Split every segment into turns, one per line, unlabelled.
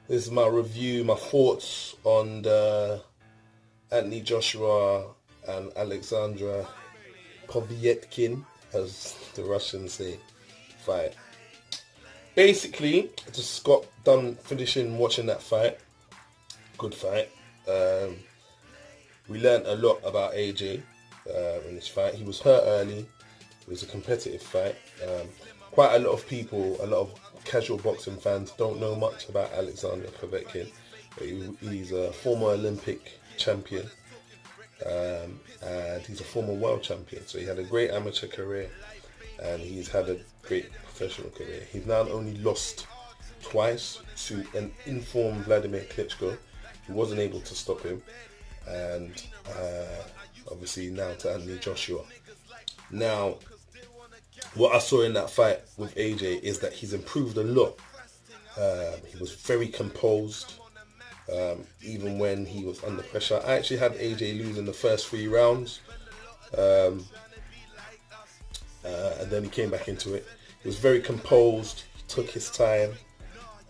This is my review, my thoughts on the Anthony Joshua and Alexander Povetkin, as the Russians say, fight. Basically, just got done finishing watching that fight. Good fight. We learned a lot about AJ in this fight. He was hurt early. It was a competitive fight. Quite a lot of people, a lot of casual boxing fans don't know much about Alexander Povetkin. He's a former Olympic champion and he's a former world champion. So he had a great amateur career and he's had a great professional career. He's now only lost twice to an informed Vladimir Klitschko, who wasn't able to stop him, and obviously now to Anthony Joshua. Now, what I saw in that fight with AJ is that he's improved a lot. He was very composed, even when he was under pressure. I actually had AJ losing the first 3 rounds, and then he came back into it. He was very composed, he took his time,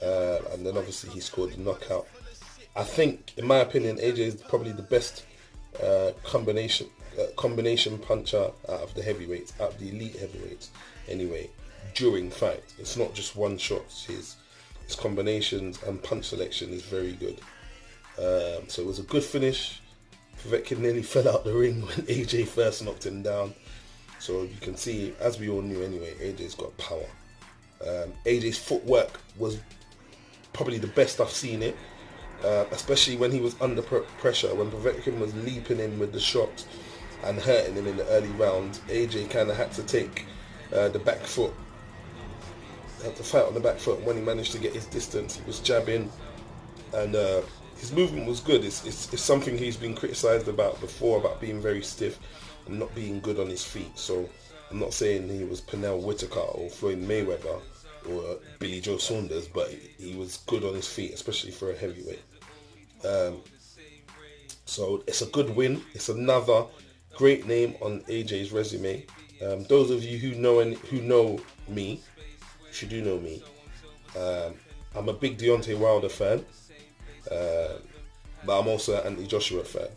and then obviously he scored the knockout. I think, in my opinion, AJ is probably the best combination puncher out of the heavyweights, out of the elite heavyweights anyway, during fights. It's not just one shot. His combinations and punch selection is very good. So it was a good finish. Povetkin nearly fell out the ring when AJ first knocked him down. So you can see, as we all knew anyway, AJ's got power. AJ's footwork was probably the best I've seen it, especially when he was under pressure. When Povetkin was leaping in with the shots and hurting him in the early rounds, AJ kind of had to take the back foot, had to fight on the back foot. When he managed to get his distance, he was jabbing, and his movement was good. It's something he's been criticised about before, about being very stiff and not being good on his feet. So I'm not saying he was Pernell Whitaker or Floyd Mayweather or Billy Joe Saunders, but he was good on his feet, especially for a heavyweight. So it's a good win. It's another great name on AJ's resume. Those of you who know me, if you do know me, I'm a big Deontay Wilder fan, but I'm also an Anthony Joshua fan.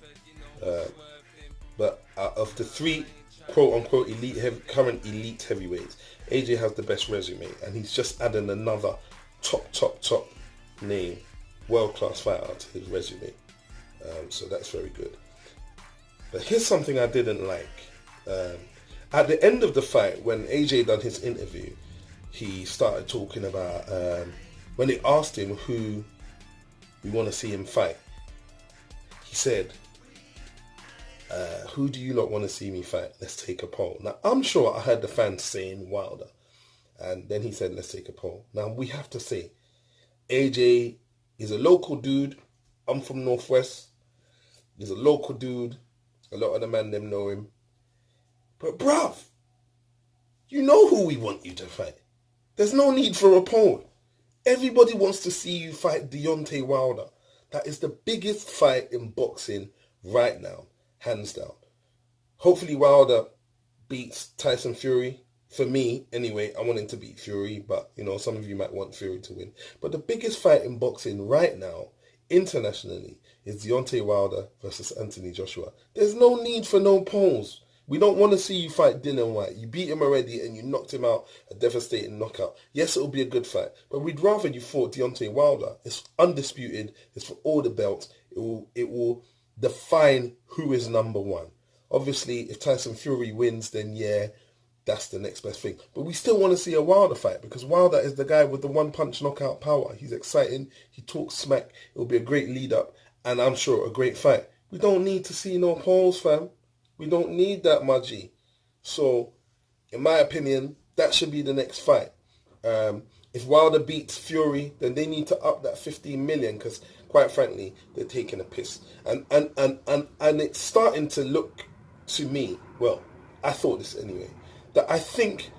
But out of the 3 quote-unquote current elite heavyweights, AJ has the best resume, and he's just adding another top name, world-class fighter to his resume. So that's very good. But here's something I didn't like. At the end of the fight, when AJ done his interview, he started talking about, when they asked him who we want to see him fight, he said, who do you lot want to see me fight? Let's take a poll. Now, I'm sure I heard the fans saying Wilder. And then he said, let's take a poll. Now, we have to say, AJ is a local dude. I'm from Northwest. He's a local dude. A lot of the men, them know him. But, bruv, you know who we want you to fight. There's no need for a poll. Everybody wants to see you fight Deontay Wilder. That is the biggest fight in boxing right now. Hands down. Hopefully Wilder beats Tyson Fury. For me, anyway, I want him to beat Fury, but, some of you might want Fury to win. But the biggest fight in boxing right now, internationally, is Deontay Wilder versus Anthony Joshua. There's no need for no polls. We don't want to see you fight Dillian Whyte. You beat him already and you knocked him out, a devastating knockout. Yes, it'll be a good fight, but we'd rather you fought Deontay Wilder. It's undisputed. It's for all the belts. It will define who is number one. Obviously, if Tyson Fury wins, then yeah, that's the next best thing. But we still want to see a Wilder fight, because Wilder is the guy with the one-punch knockout power. He's exciting. He talks smack. It'll be a great lead-up, and I'm sure a great fight. We don't need to see no polls, fam. We don't need that, Maji. So, in my opinion, that should be the next fight. If Wilder beats Fury, then they need to up that 15 million, because quite frankly, they're taking a piss. And it's starting to look to me, well, I thought this anyway, that I think,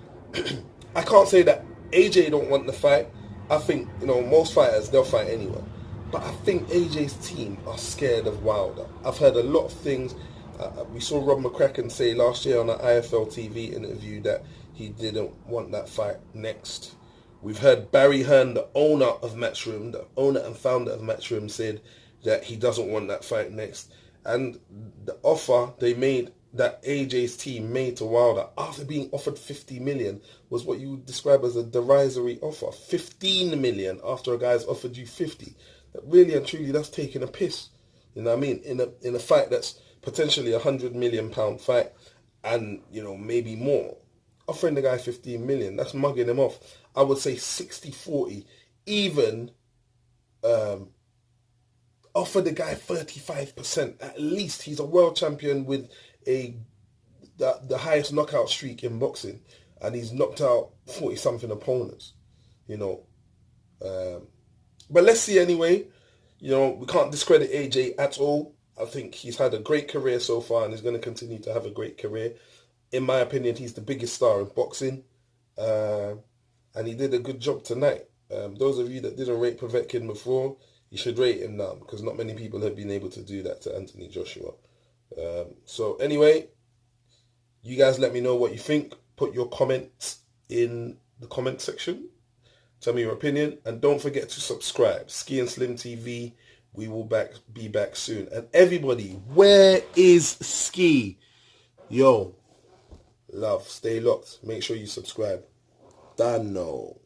I can't say that AJ don't want the fight. I think, most fighters, they'll fight anyone. But I think AJ's team are scared of Wilder. I've heard a lot of things. We saw Rob McCracken say last year on an IFL TV interview that he didn't want that fight next We've heard Barry Hearn, the owner of Matchroom, the owner and founder of Matchroom, said that he doesn't want that fight next. And the offer they made, that AJ's team made to Wilder after being offered 50 million was what you would describe as a derisory offer. 15 million after a guy's offered you 50. That really and truly, that's taking a piss. You know what I mean? In a fight that's potentially £100 million fight, and maybe more. Offering the guy 15 million, that's mugging him off. I would say 60-40. Even offer the guy 35%. At least he's a world champion with the highest knockout streak in boxing, and he's knocked out 40-something opponents. But let's see anyway. We can't discredit AJ at all. I think he's had a great career so far, and he's going to continue to have a great career. In my opinion, he's the biggest star in boxing, and he did a good job tonight. Those of you that didn't rate Povetkin before, you should rate him now, because not many people have been able to do that to Anthony Joshua. So anyway, you guys let me know what you think. Put your comments in the comment section. Tell me your opinion, and don't forget to subscribe. Ski and Slim TV. We will be back soon. And everybody, where is Ski? Yo, love, stay locked. Make sure you subscribe. Dano.